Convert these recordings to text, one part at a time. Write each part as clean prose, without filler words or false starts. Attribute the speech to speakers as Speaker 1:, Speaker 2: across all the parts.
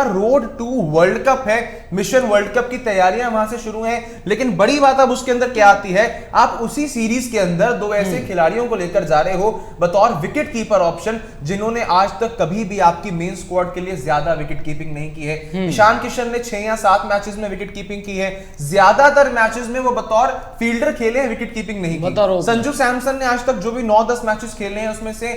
Speaker 1: Road to world cup है, mission world cup की तैयारियां वहां से शुरू हैं। लेकिन बड़ी बात अब उसके अंदर क्या आती है, आप उसी सीरीज के अंदर दो ऐसे खिलाड़ियों को लेकर जा रहे हो बतौर विकेट कीपर ऑप्शन, जिन्होंने आज तक कभी भी आपकी मेन स्क्वाड के लिए ज्यादा विकेट कीपिंग नहीं की है। ईशान किशन ने 6 या 7 मैचेस में विकेट कीपिंग की है, ज्यादातर मैचेस में वो बतौर फील्डर खेले हैं, विकेट कीपिंग नहीं की। संजू सैमसन ने आज तक जो भी 9-10 मैचेस खेले हैं उसमें से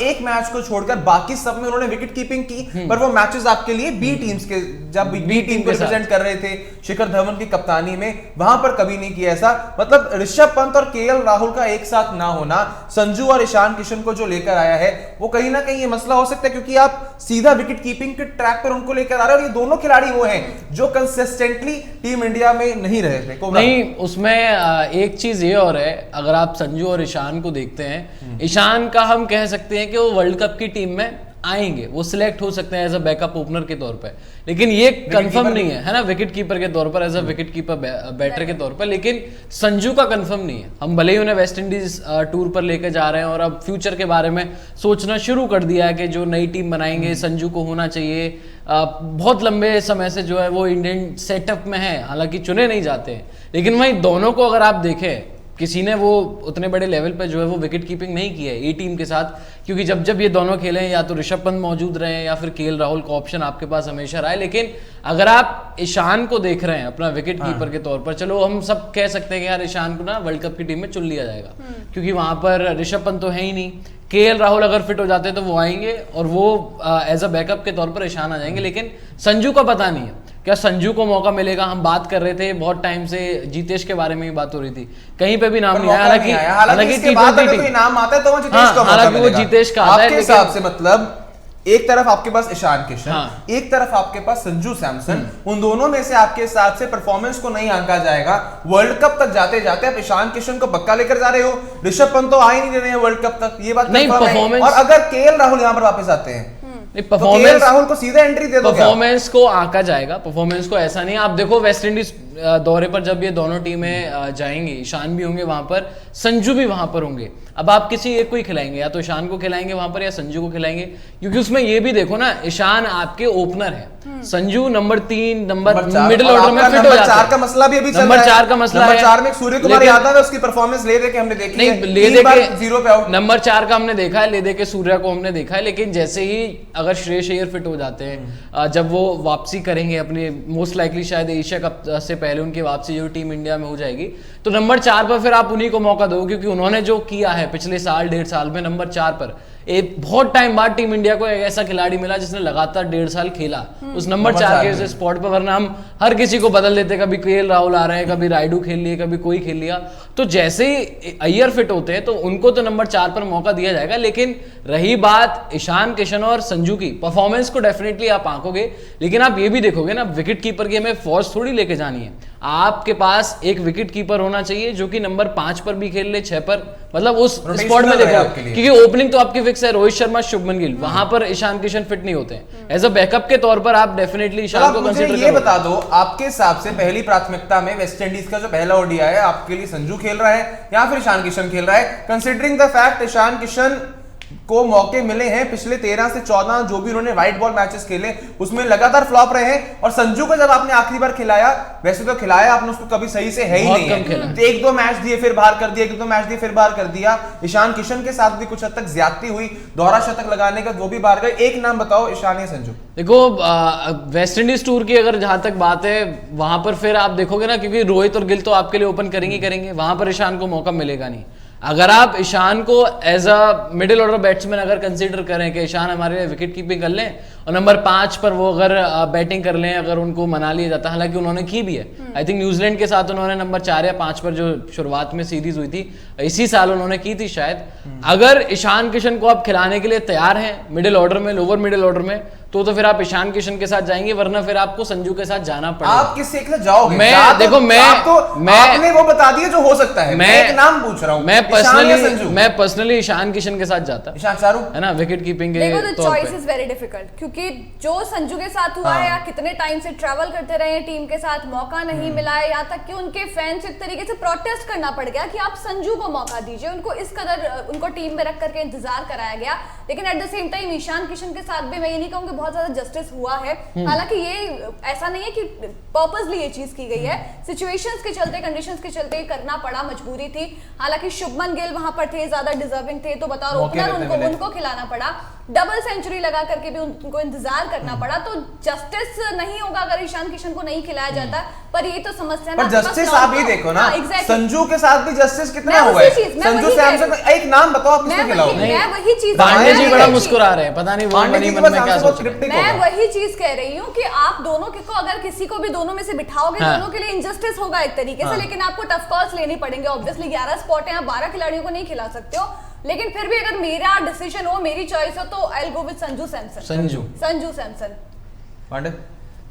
Speaker 1: एक मैच को छोड़कर बाकी सब में उन्होंने विकेट कीपिंग की, पर वो मैचेस आपके लिए बी टीम्स के, जब बी टीम को रिप्रेजेंट कर रहे थे शिखर धवन की कप्तानी में, वहां पर कभी नहीं किया ऐसा। मतलब ऋषभ पंत और केएल राहुल का एक साथ ना होना संजू और ईशान किशन को जो लेकर आया है, वो कहीं ना कहीं ये मसला हो सकता है, क्योंकि आप सीधा विकेट कीपिंग के ट्रैक पर उनको लेकर आ रहे हो। और ये दोनों खिलाड़ी वो हैं जो कंसिस्टेंटली टीम इंडिया में नहीं रहे थे।
Speaker 2: नहीं, उसमें एक चीज ये और है, अगर आप संजू और ईशान को देखते हैं, ईशान का हम कह सकते हैं कि वो वर्ल्ड कप की टीम में आएंगे, वो सिलेक्ट हो सकते हैं एज अ बैकअप ओपनर के तौर पे, लेकिन ये कंफर्म नहीं है ना, विकेट कीपर के तौर पर, as a wicket keeper batter के तौर पर। लेकिन संजू का कंफर्म नहीं है। हम भले ही उन्हें वेस्ट इंडीज टूर पर लेकर जा रहे हैं और अब फ्यूचर के बारे में सोचना शुरू कर दिया है कि जो नई टीम बनाएंगे संजू को होना चाहिए। बहुत लंबे समय से जो है वो इंडियन सेटअप में है, हालांकि चुने नहीं जाते हैं, लेकिन वहीं दोनों को अगर आप देखें, किसी ने वो उतने बड़े लेवल पे जो है वो विकेट कीपिंग नहीं की है ए टीम के साथ, क्योंकि जब जब ये दोनों खेले या तो ऋषभ पंत मौजूद रहे या फिर केएल राहुल का ऑप्शन आपके पास हमेशा रहा है। लेकिन अगर आप ईशान को देख रहे हैं अपना विकेट कीपर के तौर पर, चलो हम सब कह सकते हैं कि यार ईशान को ना वर्ल्ड कप की टीम में चुन लिया जाएगा, क्योंकि वहां पर ऋषभ पंत तो है ही नहीं, केएल राहुल अगर फिट हो जाते हैं तो वो आएंगे और वो एज अ बैकअप के तौर पर ईशान आ जाएंगे। लेकिन संजू का पता नहीं है क्या संजू को मौका मिलेगा। हम बात कर रहे थे बहुत टाइम से, जीतेश के बारे में ही बात हो रही थी, कहीं पे भी नाम नहीं आया, हालांकि
Speaker 1: नाम आता है तो
Speaker 2: हालांकि वो जीतेश का आता है।
Speaker 1: हिसाब से मतलब एक तरफ आपके पास ईशान किशन, एक तरफ आपके पास संजू सैमसन, उन दोनों में से आपके साथ से परफॉर्मेंस को नहीं आंका जाएगा। वर्ल्ड कप तक जाते जाते आप ईशान किशन को पक्का लेकर जा रहे हो, ऋषभ पंत तो आ ही नहीं रहे हैं वर्ल्ड कप तक, ये बात नहीं परफॉर्मेंस। और अगर केएल राहुल यहां पर वापस आते हैं,
Speaker 2: परफॉर्मेंस
Speaker 1: राहुल को सीधा एंट्री दे दो,
Speaker 2: परफॉर्मेंस को आंका जाएगा, परफॉर्मेंस को ऐसा नहीं। आप देखो वेस्ट इंडीज दौरे पर जब ये दोनों टीमें जाएंगी, ईशान भी होंगे वहां पर, संजू भी वहां पर होंगे। अब आप किसी एक को ही खिलाएंगे, या तो ईशान को खिलाएंगे वहां पर या संजू को खिलाएंगे, क्योंकि उसमें ये भी देखो ना, ईशान आपके ओपनर है, Sanju number 3 number middle order में फिट हो जाता है।
Speaker 1: 4 का मसला भी अभी चल रहा है,
Speaker 2: नंबर 4 का मसला है।
Speaker 1: नंबर 4 में सूर्य कुमार यादव है, उसकी परफॉर्मेंस ले दे के हमने देखी है,
Speaker 2: ले दे के
Speaker 1: 0 पे आउट।
Speaker 2: नंबर 4 का हमने देखा है, ले दे के सूर्या को हमने देखा है, लेकिन जैसे ही अगर श्रेयस अय्यर फिट हो जाते हैं, जब वो वापसी करेंगे अपनी, मोस्ट लाइकली शायद एशिया कप से पहले उनकी वापसी जो टीम इंडिया में हो जाएगी, तो नंबर 4 पर फिर आप उन्हीं को मौका दो, क्योंकि उन्होंने जो किया है पिछले साल 1.5 साल में नंबर 4 पर, एक बहुत टाइम बाद टीम इंडिया को एक ऐसा खिलाड़ी मिला जिसने लगातार 1.5 साल खेला उस नंबर 4 के स्पॉट पर, वरना हम हर किसी को बदल देते, कभी केएल राहुल आ रहे हैं, कभी रायडू खेल लिए, कभी कोई खेल लिया। तो जैसे ही अय्यर फिट होते हैं तो उनको तो नंबर 4 पर मौका दिया जाएगा। लेकिन रही बात ईशान किशन और संजू की, परफॉर्मेंस को डेफिनेटली आप आंकोगे, लेकिन आप ये भी देखोगे ना, विकेट कीपर की हमें फौज थोड़ी लेके जानी है। आपके पास एक विकेट कीपर होना चाहिए जो कि नंबर 5 पर भी खेल ले, 6 पर, मतलब उस स्पॉट में देखो, क्योंकि ओपनिंग तो आपकी फिक्स है, रोहित शर्मा, शुभमन गिल, वहां पर ईशान किशन फिट नहीं होते हैं। एज अ बैकअप के तौर पर आप डेफिनेटली ईशान को कंसीडर करो।
Speaker 1: ये बता दो, आपके हिसाब से पहली प्राथमिकता में वेस्ट इंडीज का जो पहला ओडीआई है, आपके लिए संजू खेल रहा है या फिर ईशान किशन खेल रहा है? Considering the fact Ishan Kishan को मौके मिले हैं पिछले 13 से 14 जो भी उन्होंने व्हाइट बॉल मैचेस खेले उसमें लगातार फ्लॉप रहे हैं, और संजू को जब आपने आखिरी बार खिलाया, वैसे तो खिलाया आपने उसको कभी सही से है ही नहीं है, 1-2 मैच दिए फिर बाहर कर दिया, 1-2 मैच दिए फिर बाहर कर दिया। ईशान किशन के साथ भी कुछ हद तक ज्यादती हुई, दोहरा शतक लगाने का वो भी बाहर गए। एक नाम बताओ ईशान या संजू।
Speaker 2: देखो वेस्ट इंडीज टूर की अगर जहां तक बात है, वहां पर फिर आप देखोगे ना, क्योंकि रोहित और गिल तो आपके लिए ओपन करेंगे, वहां पर ईशान को मौका मिलेगा नहीं। अगर आप ईशान को as a middle order batsman अगर कंसीडर करें कि ईशान हमारे लिए विकेट कीपिंग कर लें और नंबर 5 पर वो अगर बैटिंग कर लें, अगर उनको मना लिया जाता, हालांकि उन्होंने की भी है, आई थिंक न्यूजीलैंड के साथ उन्होंने नंबर 4 या 5 पर जो शुरुआत में सीरीज हुई थी इसी साल उन्होंने की थी शायद। अगर ईशान किशन को आप खिलाने के लिए तैयार हैं मिडिल ऑर्डर में, लोअर मिडिल ऑर्डर में, तो फिर आप ईशान किशन के साथ जाएंगे, वरना फिर आपको संजू के साथ जाना पड़ेगा।
Speaker 1: आप किससे एक साथ जाओगे?
Speaker 2: देखो
Speaker 1: आपने वो बता दिया जो हो सकता है, मैं एक नाम पूछ रहा हूं।
Speaker 2: मैं पर्सनली ईशान किशन के साथ जाता,
Speaker 1: ईशान शाहरुख
Speaker 2: है ना, विकेट कीपिंग के
Speaker 3: देखो, the choice is very difficult, क्योंकि जो संजू के साथ हुआ है, या कितने टाइम से ट्रैवल करते रहे टीम के साथ, मौका नहीं मिला है, यहाँ तक कि उनके फैंस एक तरीके से प्रोटेस्ट करना पड़ गया कि आप संजू को मौका दीजिए, उनको इस कदर उनको टीम में रख करके इंतजार कराया गया। लेकिन at the same time Ishan Kishan के साथ भी मैं ये नहीं कहूंगी बहुत ज्यादा जस्टिस हुआ है। हालांकि ये ऐसा नहीं है कि पर्पसली ये चीज की गई है, सिचुएशंस के चलते, कंडीशंस के चलते करना पड़ा, मजबूरी थी। हालांकि शुभमन गिल वहां पर थे, ज्यादा डिजर्विंग थे, तो बताओ ओपनर उनको खिलाना पड़ा, डबल सेंचुरी लगा करके भी उनको इंतजार करना पड़ा। तो जस्टिस नहीं होगा अगर ईशान किशन को नहीं खिलाया जाता, पर ये तो समस्या
Speaker 1: पर जस्टिस आप ही देखो ना, संजू के साथ भी जस्टिस कितना हुआ है। संजू सैमसन, एक नाम बताओ आप किसको खिलाओगे?
Speaker 3: मैं वही चीज,
Speaker 2: पांडे जी बड़ा मुस्कुरा रहे हैं, पता नहीं वो मनी मन में क्या सोच रहे हैं।
Speaker 3: मैं वही चीज कह रही हूँ कि आप दोनों को अगर किसी को भी दोनों में से बिठाओगे, दोनों के लिए इनजस्टिस होगा एक तरीके से, लेकिन आपको टफ कॉल्स लेनी पड़ेंगे। ऑब्वियसली 11 स्पॉट है, आप 12 खिलाड़ियों को नहीं खिला सकते हो, लेकिन फिर भी अगर मेरा डिसीजन हो, मेरी चॉइस हो, तो I will go with Sanju Samson.
Speaker 1: Pandey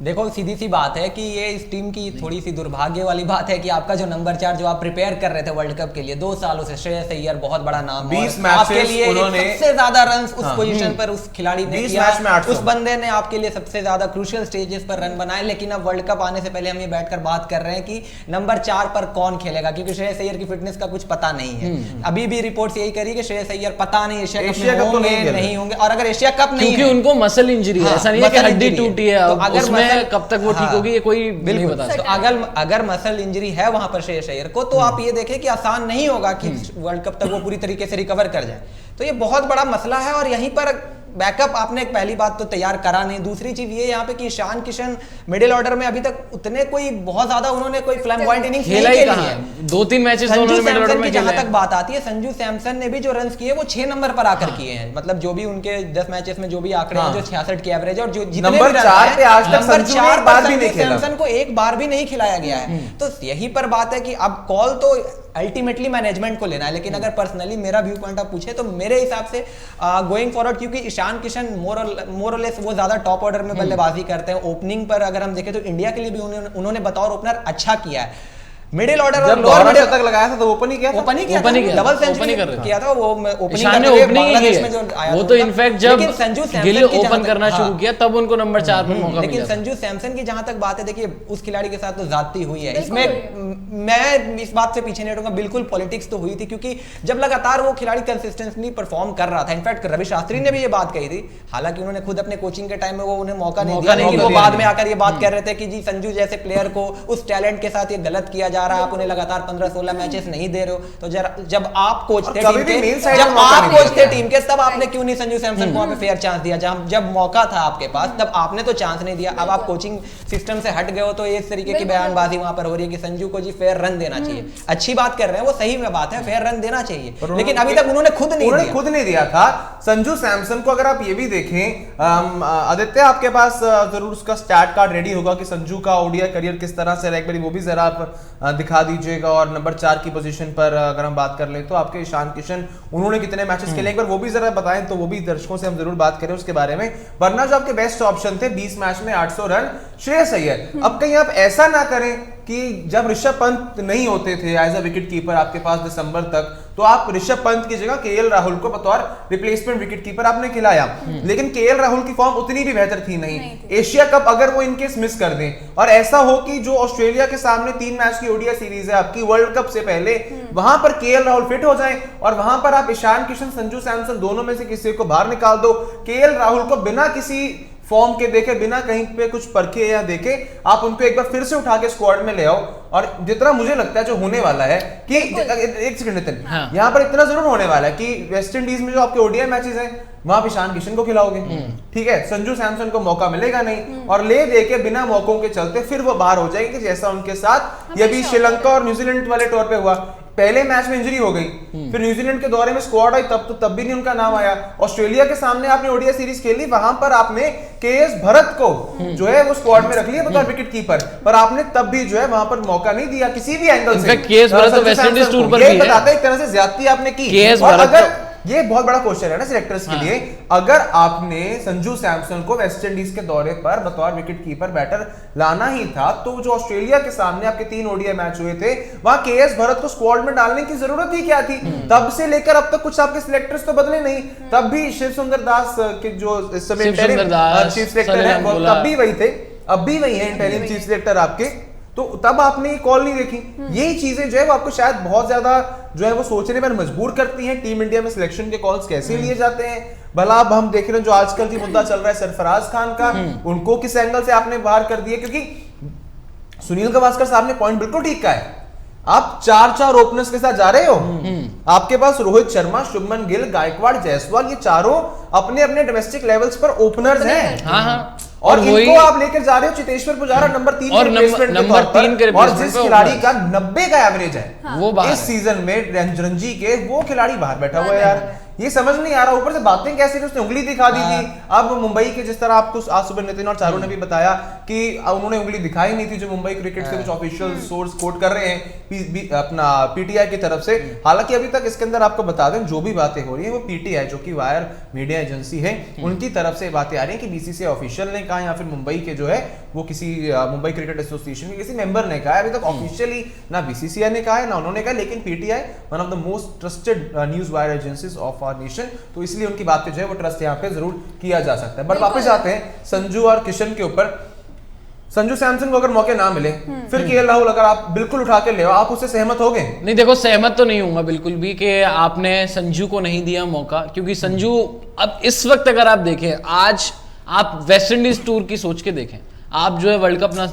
Speaker 4: देखो सीधी सी बात है कि ये इस टीम की थोड़ी सी दुर्भाग्य वाली बात है कि आपका जो नंबर 4 जो आप प्रिपेयर कर रहे थे वर्ल्ड कप के लिए 2 सालों से, श्रेयस अय्यर बहुत बड़ा नाम,
Speaker 1: 20
Speaker 4: आपके लिए
Speaker 1: उन्होंने
Speaker 4: सबसे ज्यादा रन्स उस पोजीशन पर उस खिलाड़ी ने किया, उस बंदे ने आपके लिए सबसे ज्यादा क्रूशियल स्टेजेस पर रन बनाए। लेकिन अब वर्ल्ड कप आने से पहले हम ये बैठकर बात कर रहे हैं कि नंबर 4 पर कौन खेलेगा, क्योंकि श्रेयस अय्यर की फिटनेस का कुछ पता नहीं है। अभी भी रिपोर्ट्स यही करी कि श्रेयस अय्यर पता नहीं एशिया कप में होंगे नहीं होंगे, और अगर एशिया कप नहीं,
Speaker 2: क्योंकि उनको मसल इंजरी है, ऐसा नहीं है कि हड्डी टूटी है, उसमें कब तक वो होगी ये कोई नहीं बता सकता।
Speaker 4: तो अगर मसल इंजरी है वहां पर श्रेयस अय्यर को, तो आप ये देखें कि आसान नहीं होगा कि वर्ल्ड कप तक वो पूरी तरीके से रिकवर कर जाए। तो ये बहुत बड़ा मसला है, और यहीं पर बैकअप आपने एक पहली बात तो तैयार करा नहीं। दूसरी चीज ये यहाँ पे कि ईशान किशन मिडिल ऑर्डर में अभी तक उतने कोई बहुत ज्यादा उन्होंने कोई फ्लैम्बॉयंट इनिंग्स नहीं खेली है।
Speaker 2: 2-3 मैचेस
Speaker 4: संजू सैमसन की जहां तक बात आती है, संजू सैमसन ने भी जो रन्स किए वो 6 नंबर पर आकर किए हैं। मतलब जो भी उनके 10 मैचेस में जो भी आंकड़े हैं, जो 66 की एवरेज, और जो जितने
Speaker 1: नंबर 4 पे आज तक
Speaker 4: नंबर 4
Speaker 1: बार भी नहीं खेला,
Speaker 4: सैमसन को एक बार भी नहीं खिलाया गया है। तो यही पर बात है कि अब कॉल तो अल्टीमेटली मैनेजमेंट को लेना है, लेकिन अगर पर्सनली मेरा व्यू पॉइंट आप पूछे तो मेरे हिसाब से गोइंग फॉरवर्ड, क्योंकि ईशान किशन मोर और लेस वो ज्यादा टॉप ऑर्डर में बल्लेबाजी करते हैं। ओपनिंग पर अगर हम देखें तो इंडिया के लिए भी उन्होंने बतौर ओपनर अच्छा किया है। मिडिल ऑर्डर और लोअर मिडिल तक
Speaker 1: लगाया था तो ओपन ही किया,
Speaker 4: डबल सेंचुरी किया था वो
Speaker 2: ओपनिंग बांग्लादेश में जो आया, वो तो इनफैक्ट जब गिल ओपन करना शुरू किया तब उनको नंबर 4 पर मौका मिला।
Speaker 4: लेकिन संजू सैमसन की जहां तक बात है, देखिए उस खिलाड़ी के साथ तो ज्यादती हुई है, इसमें मैं इस बात से पीछे नहीं हटूंगा, बिल्कुल पॉलिटिक्स तो हुई थी, क्योंकि जब लगातार वो खिलाड़ी कंसिस्टेंटली परफॉर्म कर रहा था। इनफैक्ट रवि शास्त्री ने भी ये बात कही थी, हालांकि उन्होंने खुद अपने कोचिंग के टाइम में वो उन्हें मौका नहीं दिया, लेकिन वो बाद में आकर ये बात कर रहे थे कि जी संजू जैसे प्लेयर को उस टैलेंट के साथ ये गलत किया जा रहा है, आप उन्हें लगातार 15-16 मैचेस नहीं दे रहे हो। तो जब आप कोच थे टीम के, तब आपने क्यों नहीं संजू सैमसन को वहां पे फेयर चांस दिया? जब मौका था आपके पास तब आपने तो चांस नहीं दिया। अब आप कोचिंग सिस्टम से हट गए हो, तो इस तरीके की बयानबाजी वहां पर हो रही है कि संजू को जी फेयर रन देना चाहिए। अच्छी बात कर रहे हैं वो, सही में बात है, फेयर रन देना चाहिए, लेकिन अभी तक उन्होंने खुद नहीं दिया
Speaker 1: था संजू सैमसन को। अगर आप ये भी देखें आदित्य, आपके पास जरूर उसका स्टैट कार्ड रेडी होगा कि संजू का ओडीआई करियर किस तरह से, एक बार वो भी जरा आप दिखा दीजिएगा। और नंबर 4 की पोजीशन पर अगर हम बात कर ले तो आपके ईशान किशन, उन्होंने कितने मैचेस खेले एक बार वो भी जरा बताएं, तो वो भी दर्शकों से हम जरूर बात करें उसके बारे में। वरना जो आपके बेस्ट ऑप्शन थे 20 मैच में 800 रन श्रेयस अय्यर। अब कहीं आप ऐसा ना करें कि जब ऋषभ पंत नहीं होते थे एज अ विकेट कीपर आपके पास दिसंबर तक, तो आप ऋषभ पंत की जगह केएल राहुल को बतौर रिप्लेसमेंट विकेट कीपर आपने खिलाया, लेकिन केएल राहुल की फॉर्म उतनी भी बेहतर थी नहीं। एशिया कप अगर वो इनकेस मिस कर दें, और ऐसा हो कि जो ऑस्ट्रेलिया के सामने 3 मैच की ओडीआई सीरीज है आपकी वर्ल्ड कप से पहले, वहां पर केएल राहुल फिट हो जाए और वहां पर आप ईशान किशन, संजू सैमसन दोनों में से किसी को बाहर निकाल दो, केएल राहुल को बिना किसी फॉर्म के देखे, बिना कहीं पे कुछ परखे या देखे, आप उनको एक बार फिर से उठा के स्क्वाड में ले आओ। और जितना मुझे लगता है जो होने वाला है कि एक सेकंड नितिन, यहाँ पर इतना जरूर होने वाला है कि वेस्ट इंडीज में जो आपके ओडीआई मैचेस हैं वहां ईशान किशन को खिलाओगे, ठीक है, संजू सैमसन को मौका मिलेगा नहीं, और ले दे के बिना मौकों के चलते फिर वो बाहर हो जाएंगे, जैसा उनके साथ ये भी श्रीलंका और न्यूजीलैंड वाले टूर पे हुआ। पहले मैच में इंजरी हो गई, फिर न्यूजीलैंड के दौरे में स्क्वाड आई, तब भी नहीं उनका नाम आया। ऑस्ट्रेलिया के सामने आपने ओडीआई सीरीज खेली, वहां पर आपने केएस भरत को जो है वो स्क्वाड में रख लिया बतौर विकेट कीपर, पर आपने तब भी जो है वहां पर मौका नहीं दिया किसी भी एंगल से।
Speaker 2: केएस भरत तो वेस्ट इंडीज टूर पर भी है,
Speaker 1: बताते एक तरह से ज्यादती आपने की। और अगर ये बहुत बड़ा क्वेश्चन है ना सिलेक्टर्स के लिए, अगर आपने संजू सैमसन को वेस्ट इंडीज के दौरे पर बतौर विकेट कीपर बैटर लाना ही था, तो जो ऑस्ट्रेलिया के सामने आपके 3 ओडीआई मैच हुए थे, वहां केएस भरत को स्क्वाड में डालने की जरूरत ही क्या थी? तब से लेकर अब तक कुछ आपके सिलेक्टर्स तो बदले नहीं। तब भी शिव सुंदर दास के जो इस समय चीफ सिलेक्टर है, तब भी वही थे, अब भी वही है इंटरिम चीफ सिलेक्टर आपके। तो तब आपने ये कॉल नहीं देखी। यही चीजें जो है वो आपको शायद बहुत ज्यादा जो है वो सोचने पर मजबूर करती हैं। टीम इंडिया में सिलेक्शन के कॉल्स कैसे लिए जाते हैं। भला अब हम देख रहे हैं जो आजकल की मुद्दा चल रहा है सरफराज खान का, उनको किस एंगल से आपने बाहर कर दिया, क्योंकि सुनील गावस्कर साहब ने पॉइंट बिल्कुल ठीक कहा है। आप 4 ओपनर्स के साथ जा रहे हो, आपके पास रोहित शर्मा, शुभमन गिल, गायकवाड़, जायसवाल, ये चारों अपने अपने डोमेस्टिक लेवल्स पर ओपनर्स हैं।
Speaker 2: हाँ।
Speaker 1: और इनको आप लेकर जा रहे हो चेतेश्वर पुजारा नंबर 3
Speaker 2: और नंबर 3 के
Speaker 1: और जिस खिलाड़ी का 90 का एवरेज है
Speaker 2: वो बाहर
Speaker 1: इस सीजन में रणजी के, वो खिलाड़ी बाहर बैठा हुआ है यार। ये समझ नहीं आ रहा। ऊपर से बातें कैसे उसने उंगली दिखा दी थी। अब मुंबई के जिस तरह आपको आज सुबह नितिन और चारू ने भी बताया कि उन्होंने उंगली दिखाई नहीं थी, जो मुंबई क्रिकेट से कुछ ऑफिशियल सोर्स कोट कर रहे हैं अपना पीटीआई की तरफ से। हालांकि अभी तक इसके अंदर आपको बता दें जो भी बातें हो रही है वो पीटीआई जो कि वायर मीडिया एजेंसी है उनकी तरफ से बातें आ रही है कि बीसीसीआई ऑफिशियल ने कहा या फिर मुंबई के जो है वो किसी मुंबई क्रिकेट एसोसिएशन के किसी मेंबर ने कहा। अभी तक ऑफिशियली ना बीसीसीआई ने कहा है ना उन्होंने कहा, लेकिन PTI one of the most trusted news wire agencies of our nation, तो इसलिए उनकी बातें जो है वो ट्रस्ट यहाँ पे जरूर किया जा सकता है। बट वापस आते हैं संजू और किशन के ऊपर। संजू सैमसन को अगर मौके ना मिले फिर केएल राहुल अगर आप बिल्कुल उठा के ले आओ, आप उससे सहमत होगे?
Speaker 2: नहीं, देखो सहमत तो नहीं हूंगा बिल्कुल भी कि आपने संजू को नहीं दिया मौका, क्योंकि संजू अब इस वक्त अगर आप देखें, आज आप वेस्ट इंडीज टूर की सोच के देखें, आप जो है वर्ल्ड कप ना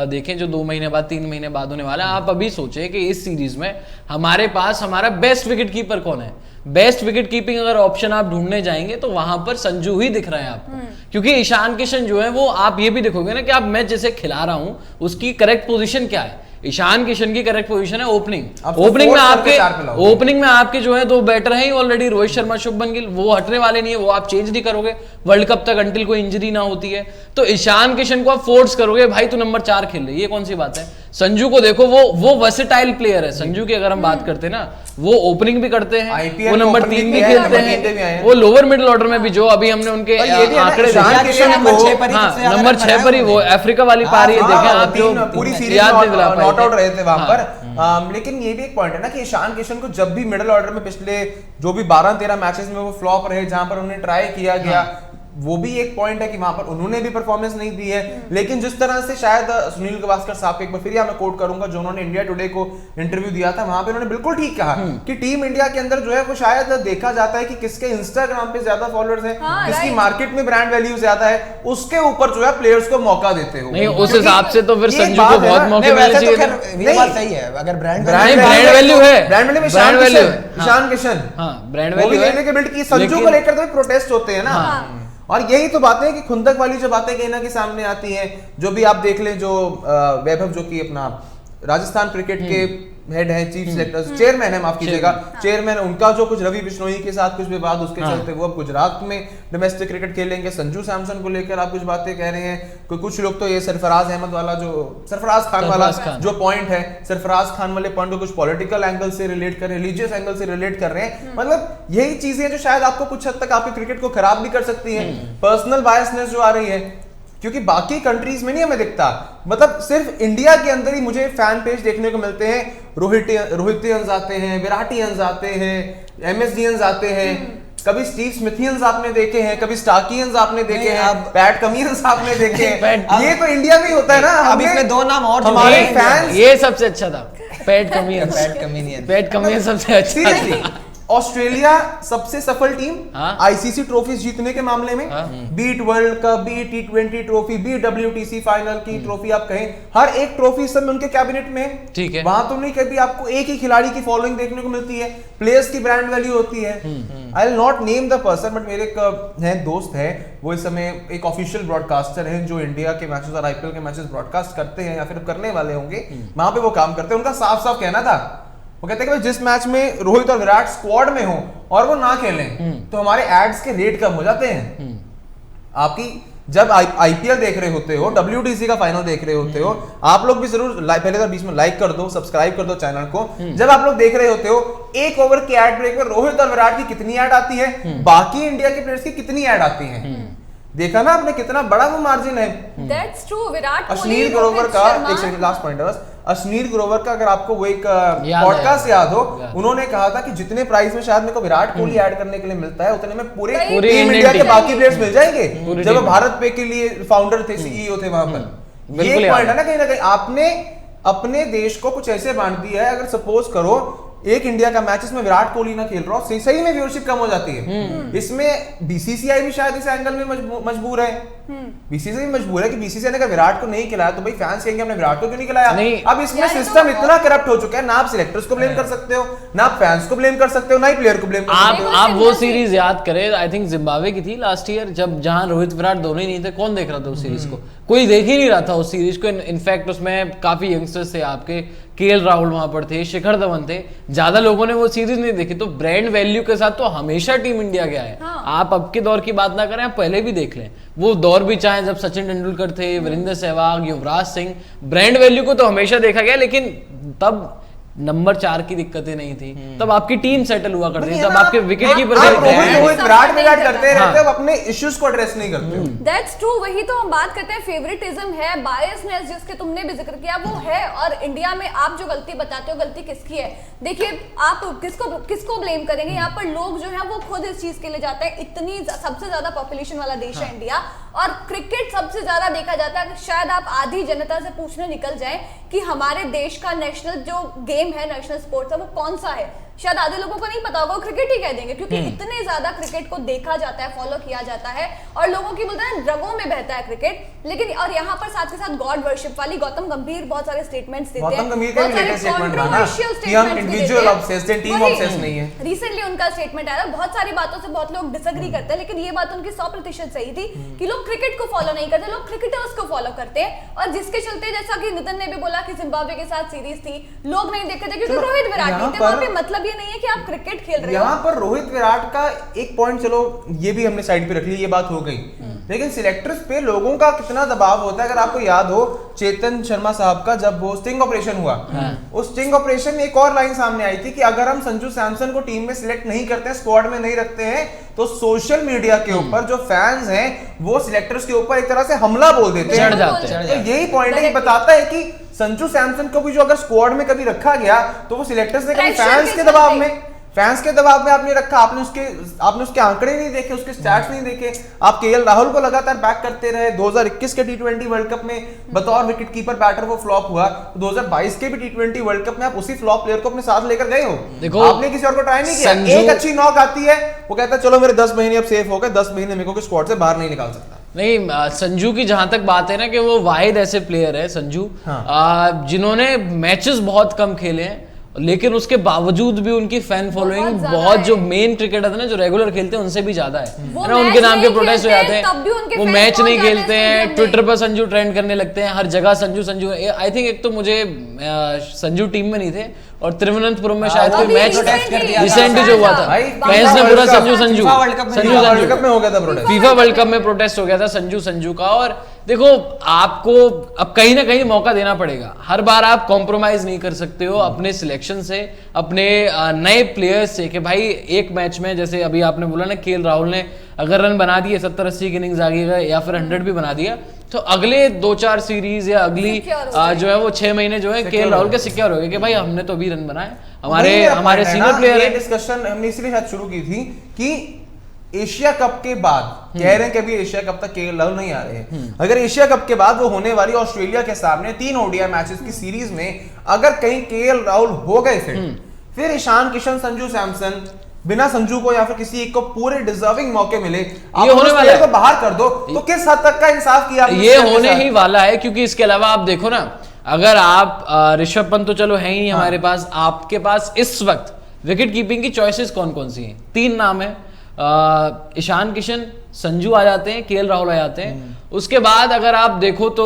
Speaker 2: देखें जो 2 महीने बाद 3 महीने बाद होने वाला है, आप अभी सोचें कि इस सीरीज में हमारे पास हमारा बेस्ट विकेट कीपर कौन है। बेस्ट विकेट कीपिंग अगर ऑप्शन आप ढूंढने जाएंगे तो वहां पर संजू ही दिख रहे हैं आपको, क्योंकि ईशान किशन जो है वो आप ये भी देखोगे ना कि आप मैच जैसे खिला रहा हूं उसकी करेक्ट पोजीशन क्या है। ईशान किशन की करेक्ट पोजीशन है ओपनिंग। ओपनिंग में आपके जो है 2 बैटर हैं ऑलरेडी, रोहित शर्मा, शुभमन गिल, वो हटने वाले नहीं है, वो आप चेंज नहीं करोगे वर्ल्ड कप तक अंटिल कोई इंजरी ना होती है। तो ईशान किशन को आप फोर्स करोगे, भाई तू नंबर 4 खेल ले, ये कौन सी बात है। संजू को देखो, वो वर्सेटाइल प्लेयर है संजू की। अगर हम बात करते हैं ना, वो ओपनिंग भी करते हैं, वो नंबर 3 भी खेलते हैं, वो लोअर मिडिल ऑर्डर में भी जो अभी हमने उनके आंकड़े नंबर 6 पर ही वो अफ्रीका वाली पारी है, देखें आप जो
Speaker 1: पूरी सीरीज नॉट आउट रहे थे वहां पर। लेकिन ये भी एक पॉइंट है ना कि ईशान किशन को जब भी मिडिल ऑर्डर में पिछले जो भी 12-13 मैचेस में वो फ्लॉप रहे, जहां पर उन्हें ट्राई किया गया, वो भी एक पॉइंट है कि वहां पर उन्होंने भी परफॉर्मेंस नहीं दी है। लेकिन जिस तरह से शायद सुनील गावस्कर साहब को एक बार फिर मैं कोट करूंगा, जो उन्होंने इंडिया टुडे को इंटरव्यू दिया था, वहां पे उन्होंने बिल्कुल ठीक कहा कि टीम इंडिया के अंदर जो है वो शायद देखा जाता है कि किसके इंस्टाग्राम पे ज्यादा फॉलोअर्स हैं, किसकी मार्केट में ब्रांड वैल्यू ज्यादा है, उसके ऊपर जो है प्लेयर्स को मौका देते हो।
Speaker 2: नहीं, उस हिसाब से तो फिर संजू को बहुत मौके मिलने चाहिए।
Speaker 4: ये बात सही है, अगर ब्रांड
Speaker 2: वैल्यू है,
Speaker 1: ब्रांड वैल्यू में ईशान किशन
Speaker 2: ब्रांड वैल्यू
Speaker 1: लेके बिल्ड की, संजू को लेकर तो प्रोटेस्ट होते हैं ना। और यही तो बातें हैं कि खुंदक वाली जो बातें कहीं ना कहीं सामने आती हैं। जो भी आप देख लें, जो वैभव जो कि अपना राजस्थान क्रिकेट के हेड है, चीफ सेलेक्टर, चेयरमैन है, माफ कीजिएगा, चेयरमैन, उनका जो कुछ रवि बिश्नोई के साथ कुछ विवाद उसके चलते वो अब गुजरात में डोमेस्टिक क्रिकेट खेलेंगे। संजू सैमसन को लेकर आप कुछ बातें कह रहे हैं, कुछ लोग तो ये सरफराज अहमद वाला जो सरफराज खान वाला जो पॉइंट है, सरफराज खान वाले पॉइंट को कुछ पॉलिटिकल एंगल से रिलेट कर रहे हैं, रिलीजियस एंगल से रिलेट कर रहे हैं। मतलब यही चीजें जो शायद आपको कुछ हद तक आपके क्रिकेट को खराब भी कर सकती है। पर्सनल बायसनेस जो आ रही है, क्योंकि बाकी कंट्रीज में नहीं हमें दिखता। मतलब सिर्फ इंडिया के अंदर ही मुझे फैन पेज देखने को मिलते हैं, रोहितियंस आते हैं, विराटियंस आते हैं, एमएसडियंस आते हैं, कभी स्टीव स्मिथियंस आपने देखे हैं, कभी स्टार्कियंस आपने देखे हैं, पैट कमिंस आपने देखे हैं। ये तो इंडिया में होता है ना।
Speaker 4: अब इसमें 2 नाम और
Speaker 1: हमारे फैंस,
Speaker 2: ये सबसे अच्छा था, पैट कमिंस सबसे अच्छा था।
Speaker 1: ऑस्ट्रेलिया सबसे सफल टीम आईसीसी ट्रॉफीज जीतने के मामले में, be it world cup, be T20 trophy, be WTC final की ट्रॉफी, आप कहें हर एक ट्रॉफी सब में उनके कैबिनेट में, ठीक है। वहां तो नहीं कभी आपको एक ही खिलाड़ी की फॉलोइंग देखने को मिलती है, प्लेयर्स की ब्रांड वैल्यू होती है। I will not name the person, but मेरे एक दोस्त है, वो इस समय एक ऑफिशियल ब्रॉडकास्टर है जो इंडिया के मैचेस और आईपीएल के मैचेस ब्रॉडकास्ट करते हैं या फिर करने वाले होंगे, वहां पे वो काम करते हैं। उनका साफ साफ कहना था, वो कहते हैं कि जिस मैच में रोहित और विराट स्क्वाड में हो और वो ना खेलें तो हमारे एड्स के रेट कम हो जाते हैं। आपकी जब आईपीएल देख रहे होते हो, WTC का फाइनल देख रहे होते हो, आप लोग भी जरूर पहले तो बीच में लाइक कर दो, सब्सक्राइब कर दो चैनल को। जब आप लोग देख रहे होते हो, 1 ओवर के एड ब्रेक में रोहित और विराट की कितनी एड आती है, बाकी इंडिया के प्लेयर्स की कितनी एड आती है, देखा ना आपने कितना बड़ा वो मार्जिन है।
Speaker 3: That's true, विराट कोहली,
Speaker 1: अश्नीर ग्रोवर का एक सेकंड लास्ट पॉइंट है बस, अश्नीर ग्रोवर का अगर आपको वो एक पॉडकास्ट याद हो, उन्होंने कहा था कि जितने प्राइस में शायद मेरे को विराट कोहली ऐड करने के लिए मिलता है, उतने में पूरे टीम इंडिया के बाकी प्लेयर्स मिल जाएंगे। जब भारत पे के लिए फाउंडर थे, CEO थे वहां पर। ये पॉइंट है ना, कहीं आपने अपने देश को कुछ ऐसे बांट दिया है, अगर सपोज करो एक इंडिया का मैच इसमें विराट कोहली ना खेल रहा हो, सही में व्यूअरशिप कम हो जाती है। इसमें बीसीसीआई भी शायद इस एंगल में मजबूर है, बीसीसीआई भी मजबूर है कि बीसीसीआई ने अगर विराट को नहीं खिलाया तो भाई फैंस कहेंगे हमने विराट को क्यों नहीं खिलाया। अब इसमें सिस्टम इतना करप्ट हो चुका है, ना आप सिलेक्टर्स को ब्लेम कर सकते हो, ना आप फैंस को ब्लेम कर सकते हो, ना ही प्लेयर को ब्लेम कर सकते हो।
Speaker 2: आप वो सीरीज याद करें, आई थिंक जिम्बाब्वे की थी लास्ट ईयर, जब जहां रोहित विराट दोनों ही नहीं थे, कौन देख रहा था उस सीरीज को? कोई देख ही नहीं रहा था उस सीरीज को। इनफैक्ट उसमें काफी यंगस्टर्स थे आपके, केएल राहुल वहां पर थे, शिखर धवन थे, ज्यादा लोगों ने वो सीरीज नहीं देखी। तो ब्रांड वैल्यू के साथ तो हमेशा टीम इंडिया गया है। आप अब के दौर की बात ना करें, आप पहले भी देख लें, वो दौर भी चाहे जब सचिन तेंदुलकर थे, वीरेंद्र सहवाग, युवराज सिंह, ब्रांड वैल्यू को तो हमेशा देखा गया। लेकिन तब नंबर 4 की दिक्कतें नहीं थी, तब आपकी टीम सेटल हुआ करती थी, तब आपके विकेट कीपर
Speaker 1: विराट करते रहते हो, अपने इश्यूज को एड्रेस नहीं करते हो।
Speaker 3: दैट्स ट्रू, वही तो हम बात करते हैं, फेवरेटिज्म है, बायसनेस जिसके तुमने भी जिक्र किया वो है। और इंडिया में आप जो गलती बताते हो, गलती किसकी है? देखिए, आप किसको ब्लेम करेंगे? यहाँ पर लोग जो है वो खुद इस चीज के लिए जाते हैं। इतनी सबसे ज्यादा पॉपुलेशन वाला देश है इंडिया, और क्रिकेट सबसे ज्यादा देखा जाता है। शायद आप आधी जनता से पूछने निकल जाए कि हमारे देश का नेशनल जो गेम है, नेशनल स्पोर्ट्स है, वो कौन सा है, शायद आधे लोगों को नहीं पता होगा, वो क्रिकेट ही कह देंगे, क्योंकि इतने ज्यादा क्रिकेट को देखा जाता है, फॉलो किया जाता है, और लोगों की बोलते हैं रगों में बहता है क्रिकेट। लेकिन और यहाँ पर साथ के साथ गॉड वर्शिप वाली गौतम गंभीर बहुत सारे स्टेटमेंट्स देते हैं, बहुत सारे कंट्रोवर्शियल स्टेटमेंट्स देते हैं। रिसेंटली उनका स्टेटमेंट आया, बहुत सारी बातों से बहुत लोग डिसएग्री करते हैं, लेकिन ये बात उनकी 100% सही थी कि लोग क्रिकेट को फॉलो नहीं करते, लोग क्रिकेटर्स को फॉलो करते हैं। और जिसके चलते, जैसा कि नितिन ने भी बोला कि जिम्बाब्वे के साथ सीरीज थी, लोग नहीं देखे थे क्योंकि रोहित विराट नहीं थे। वहां पे मतलब ये नहीं है कि आप क्रिकेट खेल रहे हो।
Speaker 1: यहाँ पर रोहित विराट का एक पॉइंट, चलो ये भी हमने साइड पे रख लिया, ये बात हो गई, लेकिन सिलेक्टर्स पे लोगों का कितना दबाव होता है। अगर आपको याद हो चेतन शर्मा साहब का जब वो स्टिंग ऑपरेशन हुआ, उस स्टिंग ऑपरेशन में एक और लाइन सामने आई थी कि अगर हम संजू सैमसन को टीम में सिलेक्ट नहीं करते हैं, स्क्वाड में नहीं रखते हैं, तो सोशल मीडिया के ऊपर जो फैंस हैं वो सिलेक्टर्स के ऊपर एक तरह से हमला बोल देते हैं, तो यही पॉइंट है, बताता है कि संजू सैमसन को भी जो अगर स्क्वाड में कभी रखा गया तो वो सिलेक्टर्स ने कभी फैंस के दबाव में आपने रखा, आपने उसके आंकड़े नहीं देखे, उसके स्टैट्स नहीं देखे। आप केएल राहुल को लगातार बैक करते रहे। 2021 के T20 वर्ल्ड कप में बतौर विकेट कीपर बैटर वो फ्लॉप हुआ, 2022 के भी T20 वर्ल्ड कप में आप उसी फ्लॉप प्लेयर को अपने साथ लेकर गए हो। देखो, आपने किसी और को ट्राई नहीं किया। एक अच्छी नॉक आती है, वो कहता है चलो मेरे 10 महीने अब सेफ हो गए, 10 महीने मेरे को स्क्वाड से बाहर नहीं निकाल सकता।
Speaker 2: नहीं, संजू की जहां तक बात है ना कि वो वाहिद ऐसे प्लेयर है संजू, जिन्होंने मैचेस बहुत कम खेले हैं, लेकिन उसके बावजूद भी उनकी फैन फॉलोइंग बहुत जो मेन क्रिकेटर है ना, जो रेगुलर खेलते हैं उनसे भी ज्यादा है ना। उनके नाम के प्रोटेस्ट हो जाते हैं, वो मैच नहीं खेलते हैं, ट्विटर पर संजू ट्रेंड करने लगते हैं, हर जगह संजू संजू। आई थिंक एक तो मुझे संजू टीम में नहीं थे, और तिरुवनंतपुरम में शायद कोई मैच रिसेंटली जो हुआ था, फैंस ने पूरा संजू संजू
Speaker 1: वर्ल्ड कप में हो गया था प्रोटेस्ट,
Speaker 2: फीफा वर्ल्ड कप में प्रोटेस्ट हो गया था संजू संजू का। और देखो, आपको अब कहीं ना कहीं मौका देना पड़ेगा, हर बार आप कॉम्प्रोमाइज नहीं कर सकते हो अपने सिलेक्शन से, अपने नए प्लेयर्स से, कि भाई एक मैच में, जैसे अभी आपने बोला ना, केएल राहुल ने अगर रन बना दिए, 70-80 की इनिंग्स आगे गए या फिर 100 भी बना दिया, तो अगले 2-4 सीरीज या अगली जो है वो 6 महीने जो है केएल राहुल के सिक्योर हो गए कि भाई हमने तो अभी रन बनाए, हमारे सीनियर प्लेयर है।
Speaker 1: डिस्कशन हमने इसलिए शायद शुरू की थी कि एशिया कप के बाद कह रहे हैं कि अभी एशिया कप तक केएल राहुल नहीं आ रहे हैं, अगर एशिया कप के बाद वो होने वाली ऑस्ट्रेलिया के सामने 3 ओडीआई मैचेस की सीरीज में अगर कहीं केएल राहुल हो गए फिर ईशान किशन, संजू सैमसन, बिना संजू को या फिर किसी एक को पूरे डिजर्विंग मौके मिले, आप होने वाले को बाहर कर दो, तो किस हद तक का इंसाफ किया?
Speaker 2: ये होने ही वाला है, क्योंकि इसके अलावा आप देखो ना, अगर आप ऋषभ पंत तो चलो है ही हमारे पास, आपके पास इस वक्त विकेट कीपिंग की चॉइसेस कौन कौन सी हैं? 3 नाम है, ईशान किशन, संजू आ जाते हैं, केएल राहुल आ जाते हैं, उसके बाद अगर आप देखो तो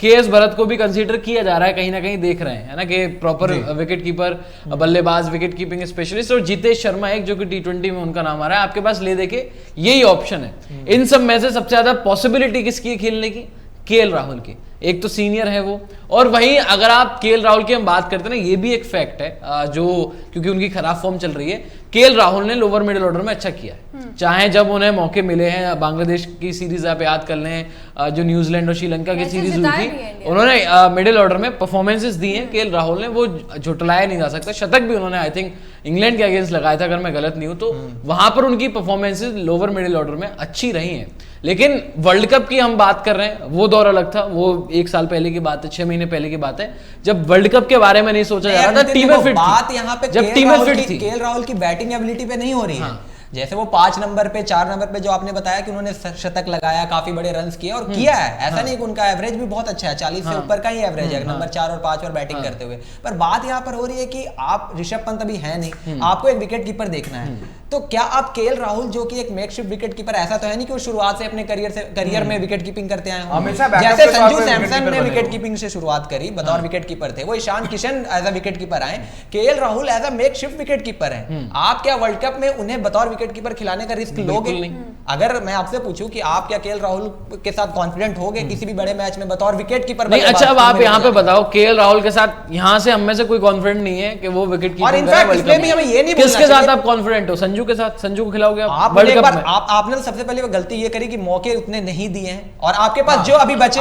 Speaker 2: केएस भरत को भी कंसीडर किया जा रहा है, कहीं ना कहीं देख रहे हैं, है ना, कि प्रॉपर विकेट कीपर, बल्लेबाज, विकेट कीपिंग स्पेशलिस्ट, और जितेश शर्मा एक जो कि T20 में उनका नाम आ रहा है, आपके पास ले देके यही ऑप्शन है। इन सब में से सबसे ज्यादा पॉसिबिलिटी किसकी है खेलने की? केएल राहुल की। एक तो सीनियर है वो, और वहीं अगर आप केएल राहुल की हम बात करते हैं ना, ये भी एक फैक्ट है जो, क्योंकि उनकी खराब फॉर्म चल रही है, केएल राहुल ने लोअर मिडिल ऑर्डर में अच्छा किया है, चाहे जब उन्हें मौके मिले हैं। बांग्लादेश की सीरीज आप याद कर लें, जो न्यूजीलैंड और श्रीलंका की सीरीज हुई थी, उन्होंने मिडिल ऑर्डर में परफॉर्मेंसेस दी हैं केएल राहुल ने, वो झुटलाया नहीं जा सकता। शतक भी उन्होंने आई थिंक इंग्लैंड के अगेंस्ट लगाया था, अगर मैं गलत नहीं हूं तो वहां पर उनकी परफॉर्मेंसेस लोअर मिडिल ऑर्डर में अच्छी रही हैं। लेकिन वर्ल्ड कप की हम बात कर रहे हैं, वो दौर अलग था, वो 1 साल पहले की बात है, 6 महीने पहले की बात है, जब वर्ल्ड कप के बारे में नहीं सोचा जा रहा था, टीमें फिट
Speaker 4: बात यहाँ पे
Speaker 2: जब टीमें फिट थी।
Speaker 4: केएल राहुल की बैटिंग एबिलिटी पे नहीं हो रही है। जैसे वो 5 नंबर पे 4 नंबर पे जो आपने बताया कि उन्होंने शतक लगाया, काफी बड़े रन्स किए और किया है, ऐसा नहीं कि उनका एवरेज भी बहुत अच्छा है, 40 से ऊपर का ही एवरेज है नंबर 4 और 5 पर बैटिंग करते हुए। पर बात यहाँ पर हो रही है कि आप ऋषभ पंत अभी है नहीं, आपको एक विकेट कीपर देखना है। तो क्या आप केएल राहुल जो कि एक मेकशिफ्ट विकेट कीपर, ऐसा तो है नहीं कि वो शुरुआत से अपने करियर में विकेट कीपिंग करते आए हों। जैसे संजू सैमसन ने विकेट कीपिंग से शुरुआत करी, बतौर विकेट कीपर थे, वो Ishan Kishan as a wicket keeper आए, KL Rahul as a makeshift wicket keeper है। आप क्या वर्ल्ड कप में उन्हें बतौर विकेट कीपर खिलाने का रिस्क लोगे? अगर मैं आपसे पूछूं कि आप क्या केएल राहुल के साथ कॉन्फिडेंट होगे किसी भी बड़े मैच में बतौर विकेट कीपर?
Speaker 2: नहीं, अच्छा अब आप यहाँ पे बताओ, केएल राहुल के साथ यहाँ से हम में से कोई कॉन्फिडेंट नहीं है कि वो विकेट कीपर,
Speaker 4: और इनफैक्ट इसमें भी हमें ये नहीं,
Speaker 2: किसके साथ आप कॉन्फिडेंट हो? संजू के साथ? संजू को खिलाओगे आप वर्ल्ड कप में?
Speaker 4: आपने तो सबसे पहले वो गलती ये करी कि मौके उतने नहीं दिए हैं, और आपके पास जो अभी बचे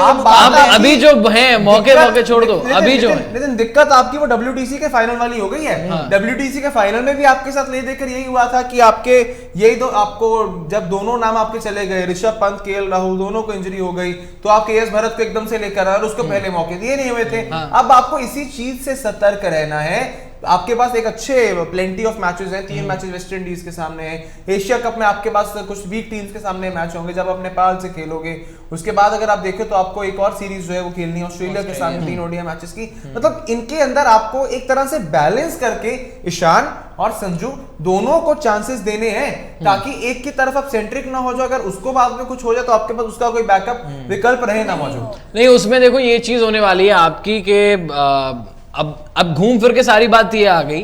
Speaker 2: अभी जो हैं मौके छोड़ दो, अभी जो है।
Speaker 1: लेकिन दिक्कत आपकी वो WTC के फाइनल वाली हो गई है। WTC के फाइनल में भी आपके साथ ले देकर यही हुआ था कि आपके यही तो आपको जब दोनों नाम आपके चले गए, ऋषभ पंत, केएल राहुल, दोनों को इंजरी हो गई, तो आप केएस भरत को एकदम से लेकर आए और उसको पहले मौके दिए नहीं हुए थे। अब आपको इसी चीज से सतर्क रहना है। आपके पास एक अच्छे प्लेंटी ऑफ मैचेस हैं, 3 मैचेस वेस्ट इंडीज के सामने है, एशिया कप में आपके पास कुछ वीक टीम्स के सामने मैच होंगे जब आप नेपाल से खेलोगे। उसके बाद अगर आप देखें तो आपको एक और सीरीज जो है वो खेलनी है ऑस्ट्रेलिया के सामने, 3 ओडीआई मैचेस की। मतलब इनके अंदर आपको एक तरह से बैलेंस करके ईशान और संजू दोनों को चांसेस देने हैं, ताकि एक की तरफ आप सेंट्रिक ना हो जाओ, अगर उसको बाद में कुछ हो जाए तो आपके पास उसका कोई बैकअप विकल्प रहे ना मौजूद।
Speaker 2: नहीं, उसमें देखो ये चीज होने वाली है आपकी कि अब घूम फिर के सारी बात ये आ गई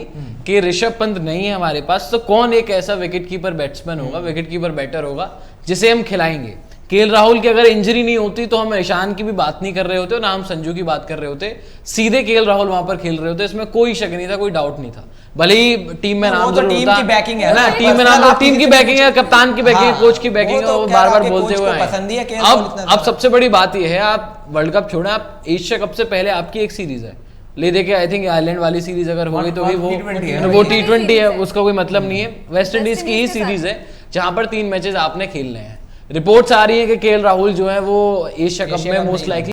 Speaker 2: कि ऋषभ पंत नहीं है हमारे पास, तो कौन एक ऐसा विकेट कीपर बैट्समैन होगा, विकेट कीपर बैटर होगा जिसे हम खिलाएंगे। केएल राहुल की अगर इंजरी नहीं होती तो हम ईशान की भी बात नहीं कर रहे होते, ना हम संजू की बात कर रहे होते, सीधे केएल राहुल वहां पर खेल रहे होते, इसमें कोई शक नहीं था, कोई डाउट नहीं था। भले ही टीम में नाम जरूर
Speaker 4: टीम की बैकिंग है
Speaker 2: ना, टीम में नाम, टीम की बैकिंग है, कप्तान की बैकिंग, कोच की बैकिंग है, वो बार बार बोलते हुए आए। अब सबसे बड़ी बात यह है, आप वर्ल्ड कप छोड़े, आप एशिया कप से पहले आपकी एक सीरीज है, ले देखे आई थिंक आयरलैंड वाली सीरीज अगर हो गई तो भी वो T20 है, उसका कोई मतलब नहीं है। वेस्ट इंडीज की ही सीरीज है जहां पर 3 मैचेस आपने खेलने हैं। रिपोर्ट्स आ रही है कि केएल राहुल जो है वो एशिया कप में मोस्ट लाइकली